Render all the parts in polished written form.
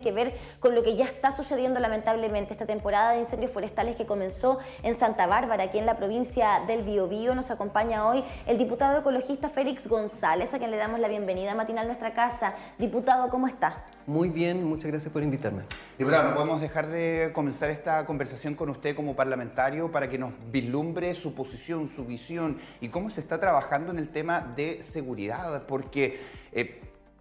que ver con lo que ya está sucediendo lamentablemente, esta temporada de incendios forestales que comenzó en Santa Bárbara, aquí en la provincia del Biobío. Nos acompaña hoy el diputado ecologista Félix González, a quien le damos la bienvenida matinal a nuestra casa. Diputado, ¿cómo está? Muy bien, muchas gracias por invitarme. Diputado, no podemos dejar de comenzar esta conversación con usted como parlamentario para que nos vislumbre su posición, su visión y cómo se está trabajando en el tema de seguridad, porque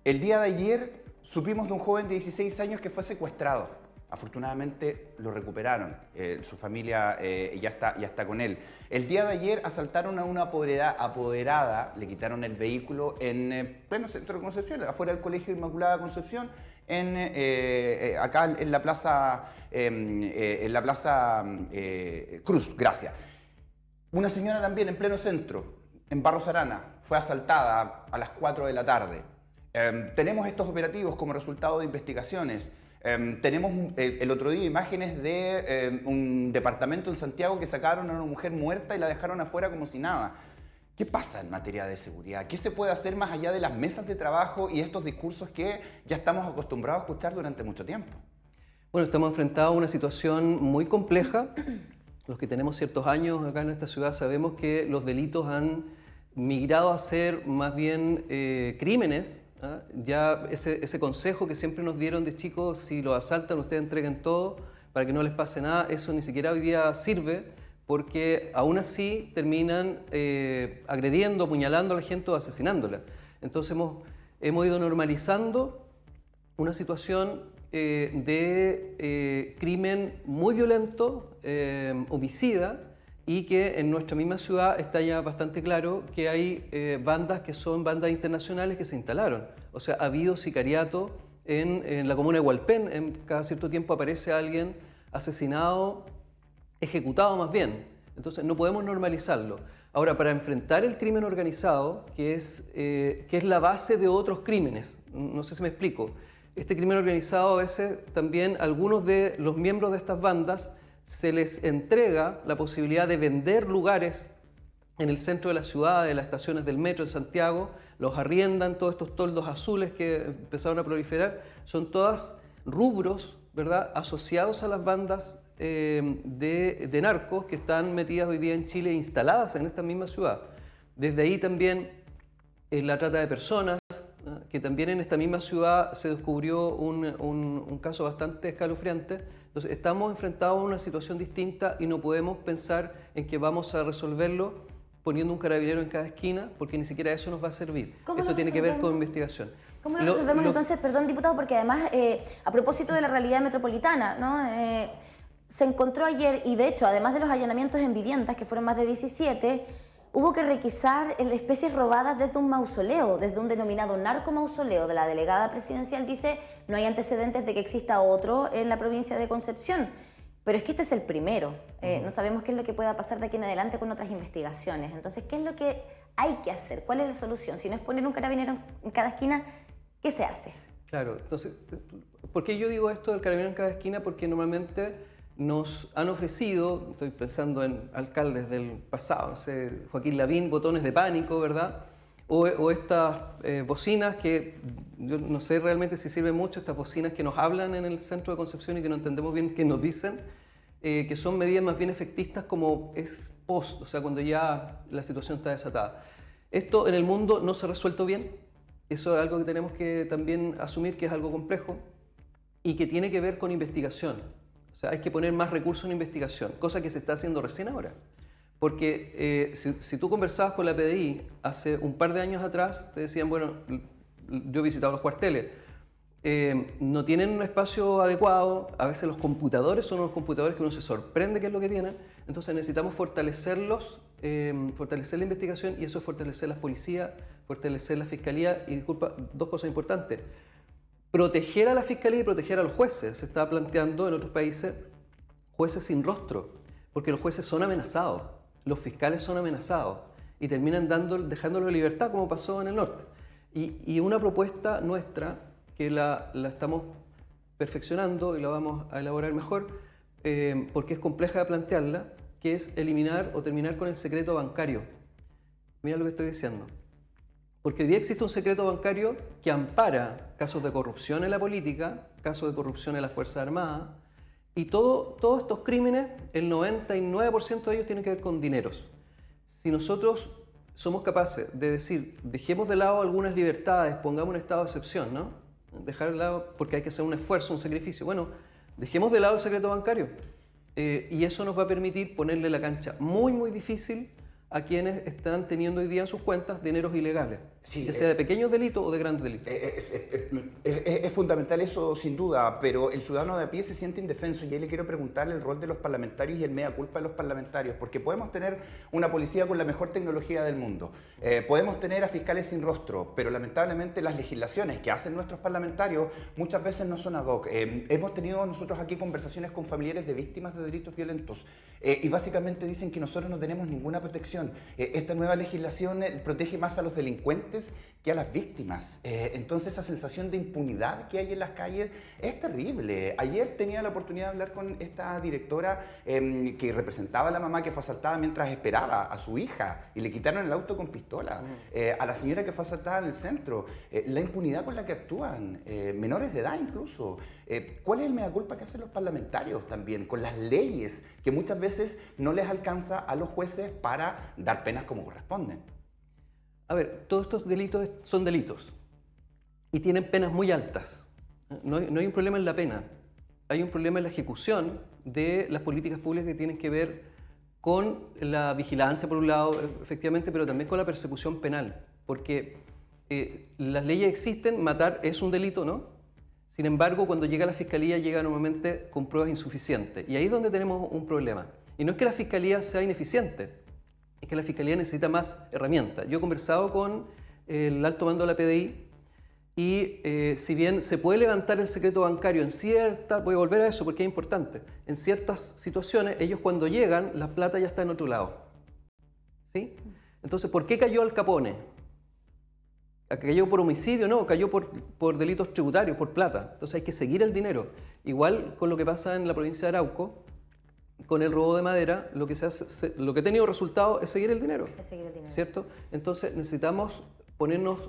el día de ayer supimos de un joven de 16 años que fue secuestrado. Afortunadamente lo recuperaron, su familia ya está con él. El día de ayer asaltaron a una apoderada, le quitaron el vehículo en pleno centro de Concepción, afuera del Colegio Inmaculada Concepción, acá en la plaza Cruz, gracias. Una señora también en pleno centro, en Barros Arana, fue asaltada a las 4 de la tarde. Tenemos estos operativos como resultado de investigaciones. Tenemos el otro día imágenes de un departamento en Santiago que sacaron a una mujer muerta y la dejaron afuera como si nada. ¿Qué pasa en materia de seguridad? ¿Qué se puede hacer más allá de las mesas de trabajo y estos discursos que ya estamos acostumbrados a escuchar durante mucho tiempo? Bueno, estamos enfrentados a una situación muy compleja. Los que tenemos ciertos años acá en esta ciudad sabemos que los delitos han migrado a ser más bien crímenes. Ya ese consejo que siempre nos dieron de chicos, si los asaltan ustedes entreguen todo para que no les pase nada, eso ni siquiera hoy día sirve, porque aún así terminan agrediendo, apuñalando a la gente o asesinándola. Entonces hemos ido normalizando una situación de crimen muy violento, homicida, y que en nuestra misma ciudad está ya bastante claro que hay bandas que son bandas internacionales que se instalaron. O sea, ha habido sicariato en la comuna de Hualpén, cada cierto tiempo aparece alguien asesinado, ejecutado más bien. Entonces no podemos normalizarlo. Ahora, para enfrentar el crimen organizado, que es la base de otros crímenes, no sé si me explico, este crimen organizado a veces también algunos de los miembros de estas bandas se les entrega la posibilidad de vender lugares en el centro de la ciudad, de las estaciones del metro en Santiago, los arriendan, todos estos toldos azules que empezaron a proliferar, son todos rubros, ¿verdad?, asociados a las bandas de narcos que están metidas hoy día en Chile, instaladas en esta misma ciudad. Desde ahí también la trata de personas, que también en esta misma ciudad se descubrió un caso bastante escalofriante. Entonces estamos enfrentados a una situación distinta y no podemos pensar en que vamos a resolverlo poniendo un carabinero en cada esquina, porque ni siquiera eso nos va a servir. Esto tiene que ver con investigación. ¿Cómo lo resolvemos entonces, perdón, diputado? Porque además, a propósito de la realidad metropolitana, ¿no? Se encontró ayer, y de hecho, además de los allanamientos en viviendas, que fueron más de 17, hubo que requisar especies robadas desde un mausoleo, desde un denominado narcomausoleo de la delegada presidencial. Dice, no hay antecedentes de que exista otro en la provincia de Concepción. Pero es que este es el primero. No sabemos qué es lo que pueda pasar de aquí en adelante con otras investigaciones. Entonces, ¿qué es lo que hay que hacer? ¿Cuál es la solución? Si no es poner un carabinero en cada esquina, ¿qué se hace? Claro, entonces, ¿por qué yo digo esto del carabinero en cada esquina? Porque normalmente nos han ofrecido, estoy pensando en alcaldes del pasado, no sé, Joaquín Lavín, botones de pánico, ¿verdad? O estas bocinas que yo no sé realmente si sirven mucho, estas bocinas que nos hablan en el centro de Concepción y que no entendemos bien qué nos dicen, que son medidas más bien efectistas como ex post, o sea, cuando ya la situación está desatada. Esto en el mundo no se ha resuelto bien, eso es algo que tenemos que también asumir que es algo complejo y que tiene que ver con investigación. O sea, hay que poner más recursos en investigación, cosa que se está haciendo recién ahora. Porque si tú conversabas con la PDI hace un par de años atrás, te decían, bueno, yo he visitado los cuarteles, no tienen un espacio adecuado, a veces los computadores son unos computadores que uno se sorprende qué es lo que tienen, entonces necesitamos fortalecerlos, fortalecer la investigación y eso es fortalecer las policías, fortalecer la fiscalía y, disculpa, dos cosas importantes. Proteger a la fiscalía y proteger a los jueces. Se está planteando en otros países jueces sin rostro, porque los jueces son amenazados, los fiscales son amenazados y terminan dejándolos en libertad, como pasó en el norte. Y una propuesta nuestra, que la estamos perfeccionando y la vamos a elaborar mejor, porque es compleja de plantearla, que es eliminar o terminar con el secreto bancario. Mira lo que estoy diciendo. Porque hoy día existe un secreto bancario que ampara casos de corrupción en la política, casos de corrupción en las Fuerzas Armadas, y todos estos crímenes, el 99% de ellos tienen que ver con dineros. Si nosotros somos capaces de decir, dejemos de lado algunas libertades, pongamos un estado de excepción, ¿no? Dejar de lado, porque hay que hacer un esfuerzo, un sacrificio. Bueno, dejemos de lado el secreto bancario. Y eso nos va a permitir ponerle la cancha muy, muy difícil a quienes están teniendo hoy día en sus cuentas dineros ilegales, Sí, ya sea de pequeños delitos o de grandes delitos. Es fundamental eso, sin duda, pero el ciudadano de a pie se siente indefenso y ahí le quiero preguntar el rol de los parlamentarios y el mea culpa de los parlamentarios, porque podemos tener una policía con la mejor tecnología del mundo, podemos tener a fiscales sin rostro, pero lamentablemente las legislaciones que hacen nuestros parlamentarios muchas veces no son ad hoc. Hemos tenido nosotros aquí conversaciones con familiares de víctimas de delitos violentos y básicamente dicen que nosotros no tenemos ninguna protección. Esta nueva legislación protege más a los delincuentes que a las víctimas. Entonces esa sensación de impunidad que hay en las calles es terrible. Ayer tenía la oportunidad de hablar con esta directora que representaba a la mamá que fue asaltada mientras esperaba a su hija y le quitaron el auto con pistola. A la señora que fue asaltada en el centro. La impunidad con la que actúan, menores de edad incluso. ¿Cuál es el mea culpa que hacen los parlamentarios también con las leyes que muchas veces no les alcanza a los jueces para dar penas como corresponden? A ver, todos estos delitos son delitos y tienen penas muy altas. No hay un problema en la pena, hay un problema en la ejecución de las políticas públicas que tienen que ver con la vigilancia, por un lado, efectivamente, pero también con la persecución penal. Porque las leyes existen, matar es un delito, ¿no? Sin embargo, cuando llega a la Fiscalía, llega normalmente con pruebas insuficientes. Y ahí es donde tenemos un problema. Y no es que la Fiscalía sea ineficiente, es que la Fiscalía necesita más herramientas. Yo he conversado con el alto mando de la PDI y si bien se puede levantar el secreto bancario en ciertas, voy a volver a eso porque es importante, en ciertas situaciones ellos cuando llegan la plata ya está en otro lado. ¿Sí? Entonces, ¿por qué cayó Al Capone? ¿Cayó por homicidio? No, cayó por delitos tributarios, por plata. Entonces hay que seguir el dinero. Igual con lo que pasa en la provincia de Arauco, con el robo de madera, lo que ha tenido resultado es seguir el dinero. ¿Cierto? Entonces necesitamos ponernos,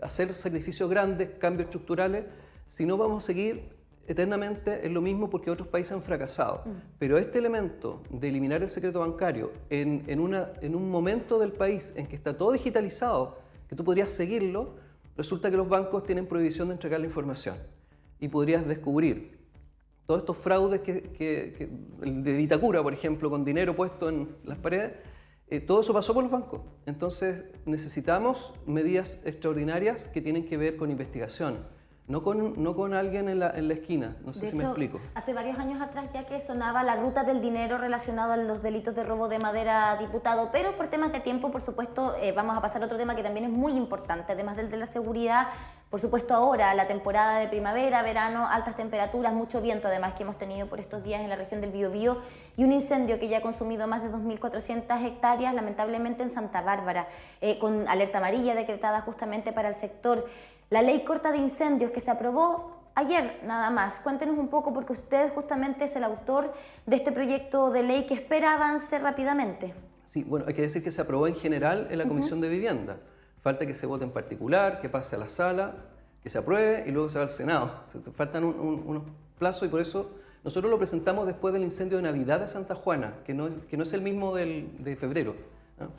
hacer sacrificios grandes, cambios estructurales, si no vamos a seguir eternamente en lo mismo porque otros países han fracasado. Pero este elemento de eliminar el secreto bancario en un momento del país en que está todo digitalizado, que tú podrías seguirlo, resulta que los bancos tienen prohibición de entregar la información y podrías descubrir todos estos fraudes el de Vitacura, por ejemplo, con dinero puesto en las paredes, todo eso pasó por los bancos. Entonces necesitamos medidas extraordinarias que tienen que ver con investigación, no con alguien en la esquina, no sé si me explico. Hace varios años atrás ya que sonaba la ruta del dinero relacionado a los delitos de robo de madera, diputado, pero por temas de tiempo, por supuesto, vamos a pasar a otro tema que también es muy importante, además del de la seguridad. Por supuesto ahora, la temporada de primavera, verano, altas temperaturas, mucho viento además que hemos tenido por estos días en la región del Biobío y un incendio que ya ha consumido más de 2.400 hectáreas, lamentablemente en Santa Bárbara, con alerta amarilla decretada justamente para el sector. La ley corta de incendios que se aprobó ayer nada más. Cuéntenos un poco porque usted justamente es el autor de este proyecto de ley que espera avance rápidamente. Sí, bueno, hay que decir que se aprobó en general en la Comisión de Vivienda. Falta que se vote en particular, que pase a la sala, que se apruebe y luego se va al Senado. Faltan unos plazos y por eso nosotros lo presentamos después del incendio de Navidad de Santa Juana, que no es el mismo de febrero, ¿no?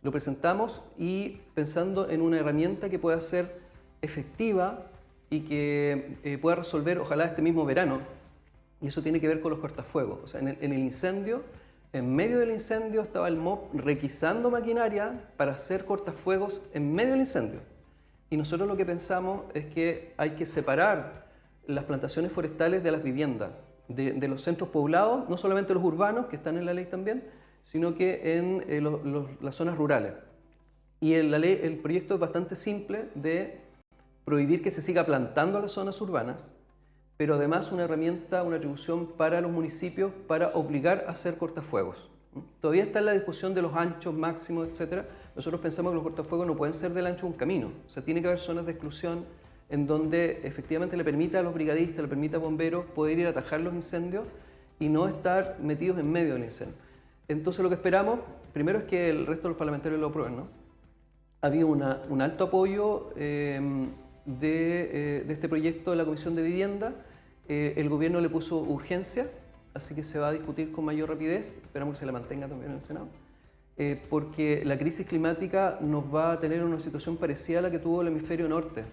Lo presentamos y pensando en una herramienta que pueda ser efectiva y que pueda resolver, ojalá este mismo verano, y eso tiene que ver con los cortafuegos. O sea, en el incendio, en medio del incendio estaba el MOP requisando maquinaria para hacer cortafuegos en medio del incendio. Y nosotros lo que pensamos es que hay que separar las plantaciones forestales de las viviendas, de los centros poblados, no solamente los urbanos, que están en la ley también, sino que en las zonas rurales. Y el proyecto es bastante simple de prohibir que se siga plantando las zonas urbanas, pero además una herramienta, una atribución para los municipios para obligar a hacer cortafuegos. Todavía está en la discusión de los anchos máximos, etc. Nosotros pensamos que los cortafuegos no pueden ser del ancho de un camino. O sea, tiene que haber zonas de exclusión en donde efectivamente le permita a los brigadistas, le permita a bomberos poder ir a atajar los incendios y no estar metidos en medio del incendio. Entonces lo que esperamos, primero es que el resto de los parlamentarios lo aprueben, ¿no? había un alto apoyo de este proyecto de la Comisión de Vivienda. El gobierno le puso urgencia, así que se va a discutir con mayor rapidez. Esperamos que se la mantenga también en el Senado. Porque la crisis climática nos va a tener una situación parecida a la que tuvo el hemisferio norte.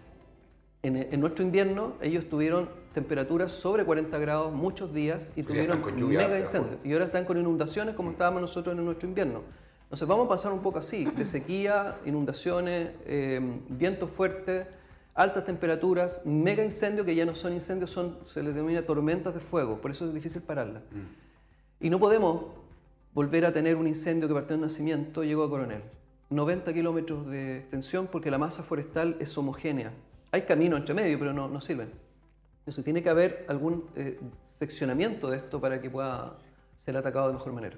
En nuestro invierno ellos tuvieron temperaturas sobre 40 grados muchos días y tuvieron mega incendios. Y ahora están con inundaciones como estábamos nosotros en nuestro invierno. Entonces vamos a pasar un poco así, de sequía, inundaciones, vientos fuertes, altas temperaturas, mega incendios que ya no son incendios, se les denomina tormentas de fuego, por eso es difícil pararlas. Y no podemos volver a tener un incendio que partió de nacimiento, llegó a Coronel. 90 kilómetros de extensión porque la masa forestal es homogénea. Hay caminos entre medio, pero no sirven. Entonces tiene que haber algún seccionamiento de esto para que pueda ser atacado de mejor manera.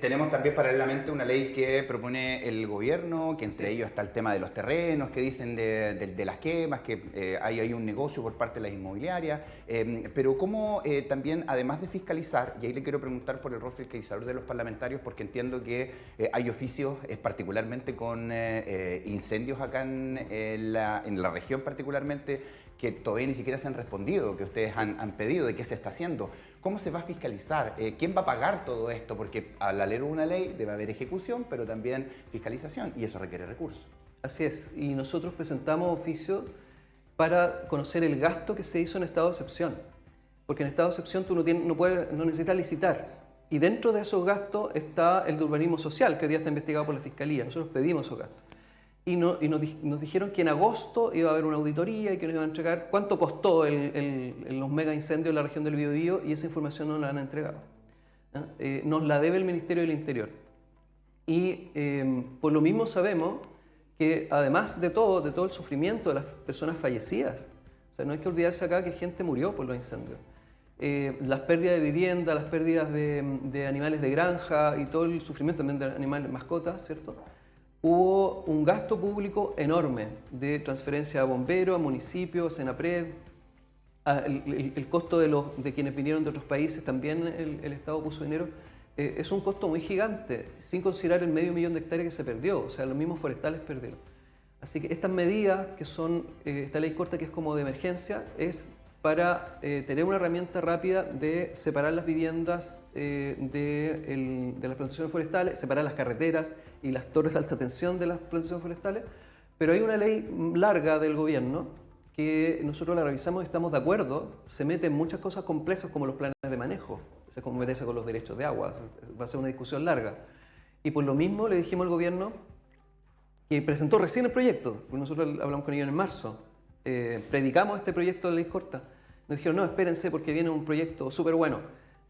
Tenemos también paralelamente una ley que propone el gobierno, que entre ellos está el tema de los terrenos, que dicen de las quemas, que hay un negocio por parte de las inmobiliarias, pero cómo también, además de fiscalizar, y ahí le quiero preguntar por el rol fiscalizador de los parlamentarios, porque entiendo que hay oficios, particularmente con incendios acá en la región particularmente, que todavía ni siquiera se han respondido, que ustedes han pedido, de qué se está haciendo. ¿Cómo se va a fiscalizar? ¿Quién va a pagar todo esto? Porque al leer una ley debe haber ejecución, pero también fiscalización, y eso requiere recursos. Así es, y nosotros presentamos oficios para conocer el gasto que se hizo en estado de excepción. Porque en estado de excepción tú no necesitas licitar. Y dentro de esos gastos está el de urbanismo social, que hoy día está investigado por la Fiscalía. Nosotros pedimos esos gastos. Y nos dijeron que en agosto iba a haber una auditoría y que nos iban a entregar cuánto costó los mega incendios en la región del Biobío, y esa información no la han entregado. Nos la debe el Ministerio del Interior. Y por lo mismo sabemos que además de todo el sufrimiento de las personas fallecidas, o sea, no hay que olvidarse acá que gente murió por los incendios. Las pérdidas de vivienda, las pérdidas de animales de granja y todo el sufrimiento también de animales mascotas, ¿cierto? Hubo un gasto público enorme de transferencia a bomberos, a municipios, Senapred, el costo de quienes vinieron de otros países, también el Estado puso dinero. Es un costo muy gigante, sin considerar el 500.000 de hectáreas que se perdió, o sea, los mismos forestales perdieron. Así que estas medidas, que son esta ley corta que es como de emergencia, es para tener una herramienta rápida de separar las viviendas de las plantaciones forestales, separar las carreteras y las torres de alta tensión de las plantaciones forestales. Pero hay una ley larga del gobierno que nosotros la revisamos y estamos de acuerdo, se mete en muchas cosas complejas como los planes de manejo, es como meterse con los derechos de agua, va a ser una discusión larga. Y por lo mismo le dijimos al gobierno, que presentó recién el proyecto, porque nosotros hablamos con ellos en marzo, predicamos este proyecto de ley corta. Nos dijeron, no, espérense porque viene un proyecto súper bueno.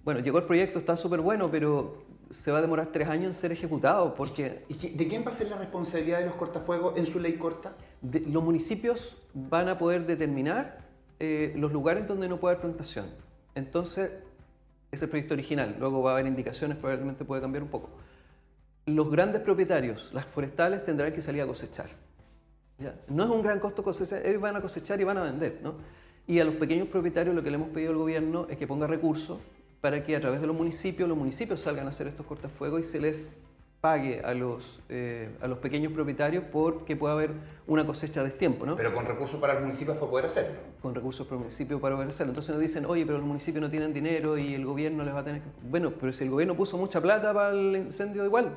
Bueno, llegó el proyecto, está súper bueno, pero se va a demorar 3 años en ser ejecutado porque... ¿Y de quién va a ser la responsabilidad de los cortafuegos en su ley corta? Los municipios van a poder determinar los lugares donde no puede haber plantación. Entonces, ese es el proyecto original. Luego va a haber indicaciones, probablemente puede cambiar un poco. Los grandes propietarios, las forestales, tendrán que salir a cosechar. ¿Ya? No es un gran costo cosechar, ellos van a cosechar y van a vender, ¿no? Y a los pequeños propietarios lo que le hemos pedido al gobierno es que ponga recursos para que a través de los municipios salgan a hacer estos cortafuegos y se les pague a los pequeños propietarios porque pueda haber una cosecha a destiempo, ¿no? Pero con recursos para los municipios para poder hacerlo. Con recursos para el municipio para poder hacerlo. Entonces nos dicen, oye, pero los municipios no tienen dinero y el gobierno les va a tener que... Bueno, pero si el gobierno puso mucha plata para el incendio igual,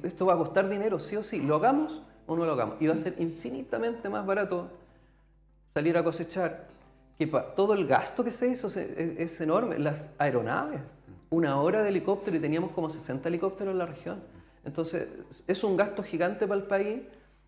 esto va a costar dinero, sí o sí, ¿lo hagamos o no lo hagamos? Y va a ser infinitamente más barato salir a cosechar, que todo el gasto que se hizo es enorme. Las aeronaves, 1 hora de helicóptero y teníamos como 60 helicópteros en la región. Entonces es un gasto gigante para el país,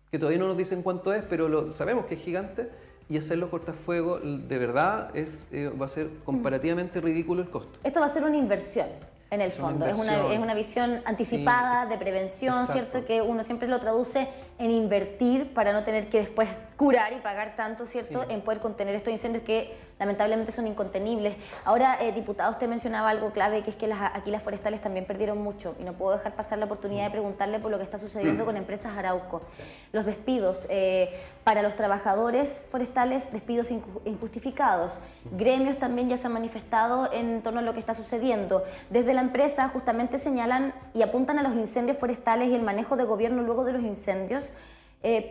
que todavía no nos dicen cuánto es, pero sabemos que es gigante, y hacer los cortafuegos de verdad va a ser comparativamente ridículo el costo. Esto va a ser una inversión. En el fondo, es una visión anticipada, sí, de prevención, exacto, ¿cierto? Que uno siempre lo traduce en invertir para no tener que después curar y pagar tanto, ¿cierto? Sí. En poder contener estos incendios que lamentablemente son incontenibles. Ahora, diputado, usted mencionaba algo clave, que es que aquí las forestales también perdieron mucho, y no puedo dejar pasar la oportunidad de preguntarle por lo que está sucediendo con Empresas Arauco. Sí. Los despidos para los trabajadores forestales, despidos injustificados. Gremios también ya se han manifestado en torno a lo que está sucediendo. Desde la empresa justamente señalan y apuntan a los incendios forestales y el manejo de gobierno luego de los incendios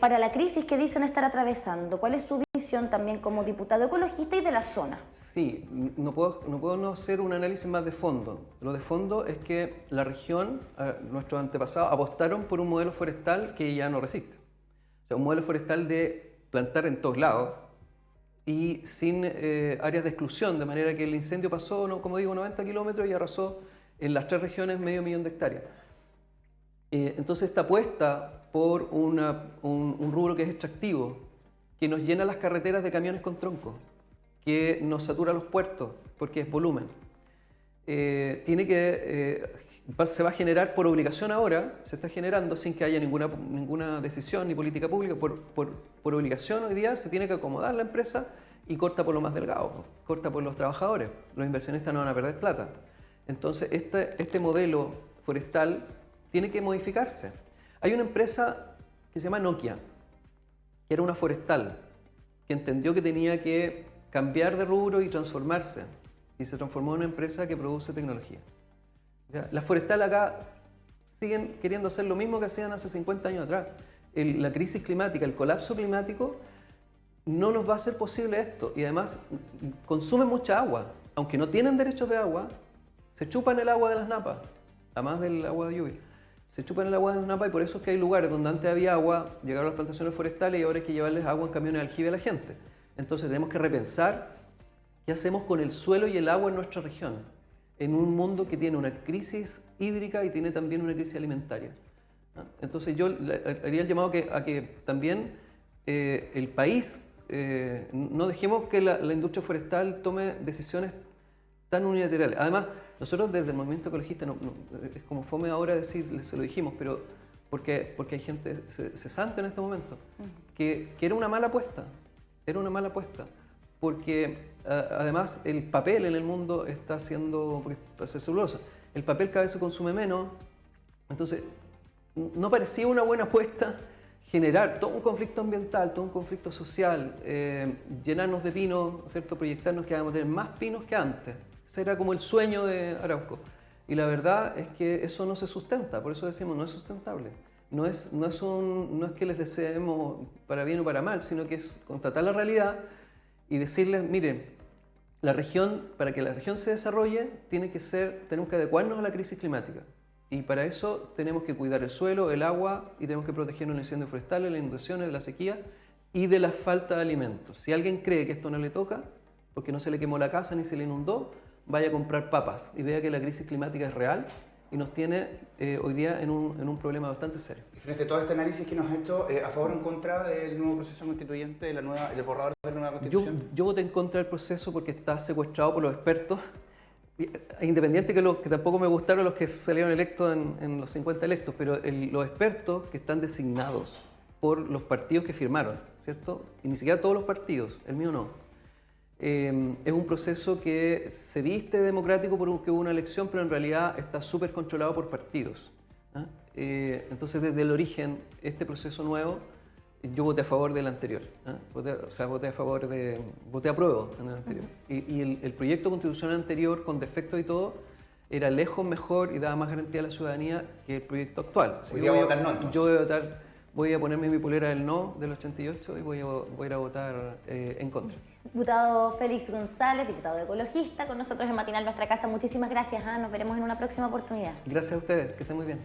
para la crisis que dicen estar atravesando. ¿Cuál es su visión también como diputado ecologista y de la zona? Sí, no puedo no hacer un análisis más de fondo. Lo de fondo es que la región, nuestros antepasados, apostaron por un modelo forestal que ya no resiste. O sea, un modelo forestal de plantar en todos lados y sin áreas de exclusión, de manera que el incendio pasó, ¿no?, como digo, 90 kilómetros y arrasó en las 3 regiones medio millón de hectáreas. Entonces esta apuesta por un rubro que es extractivo, que nos llena las carreteras de camiones con troncos, que nos satura los puertos porque es volumen, se va a generar por obligación ahora, se está generando sin que haya ninguna decisión ni política pública, por obligación hoy día se tiene que acomodar la empresa y corta por lo más delgado, corta por los trabajadores, los inversionistas no van a perder plata. Entonces este modelo forestal tiene que modificarse. Hay una empresa que se llama Nokia, que era una forestal, que entendió que tenía que cambiar de rubro y transformarse, y se transformó en una empresa que produce tecnología. ¿Ya? Las forestales acá siguen queriendo hacer lo mismo que hacían hace 50 años atrás. La crisis climática, el colapso climático, no nos va a hacer posible esto, y además consumen mucha agua. Aunque no tienen derechos de agua, se chupan el agua de las napas, además del agua de lluvia. Se chupan el agua de las napas y por eso es que hay lugares donde antes había agua, llegaron las plantaciones forestales y ahora hay que llevarles agua en camiones de aljibe a la gente. Entonces tenemos que repensar qué hacemos con el suelo y el agua en nuestra región, en un mundo que tiene una crisis hídrica y tiene también una crisis alimentaria. Entonces yo haría el llamado a que también el país, no dejemos que la industria forestal tome decisiones tan unilaterales. Además, nosotros desde el movimiento ecologista, es como fome ahora decir, se lo dijimos, pero porque hay gente cesante en este momento, que era una mala apuesta, porque además el papel en el mundo está haciendo, porque para hacer celulosa, el papel cada vez se consume menos, entonces no parecía una buena apuesta generar todo un conflicto ambiental, todo un conflicto social, llenarnos de pinos, ¿cierto?, proyectarnos que vamos a tener más pinos que antes. Ese era como el sueño de Arauco. Y la verdad es que eso no se sustenta, por eso decimos, no es sustentable. No es que les deseemos para bien o para mal, sino que es constatar la realidad y decirles, miren, para que la región se desarrolle, tenemos que adecuarnos a la crisis climática. Y para eso tenemos que cuidar el suelo, el agua, y tenemos que protegernos de los incendios forestales, de las inundaciones, de la sequía y de la falta de alimentos. Si alguien cree que esto no le toca, porque no se le quemó la casa ni se le inundó, vaya a comprar papas y vea que la crisis climática es real y nos tiene hoy día en un problema bastante serio. Y frente a todo este análisis que nos has hecho, ¿a favor o en contra del nuevo proceso constituyente, del borrador de la nueva constitución? Yo voté en contra del proceso porque está secuestrado por los expertos, independiente que tampoco me gustaron los que salieron electos en los 50 electos, pero los expertos que están designados por los partidos que firmaron, ¿cierto? Y ni siquiera todos los partidos, el mío no. Es un proceso que se viste democrático porque hubo una elección, pero en realidad está súper controlado por partidos. Entonces, desde el origen, este proceso nuevo, yo voté a favor del anterior. Voté a prueba en el anterior. Y el proyecto constitucional anterior, con defectos y todo, era lejos mejor y daba más garantía a la ciudadanía que el proyecto actual. Yo voy a votar no, entonces. Yo voy a ponerme mi polera del no del 88 y voy a ir a votar en contra. Diputado Félix González, diputado ecologista, con nosotros en Matinal Nuestra Casa. Muchísimas gracias. Nos veremos en una próxima oportunidad. Gracias a ustedes, que estén muy bien.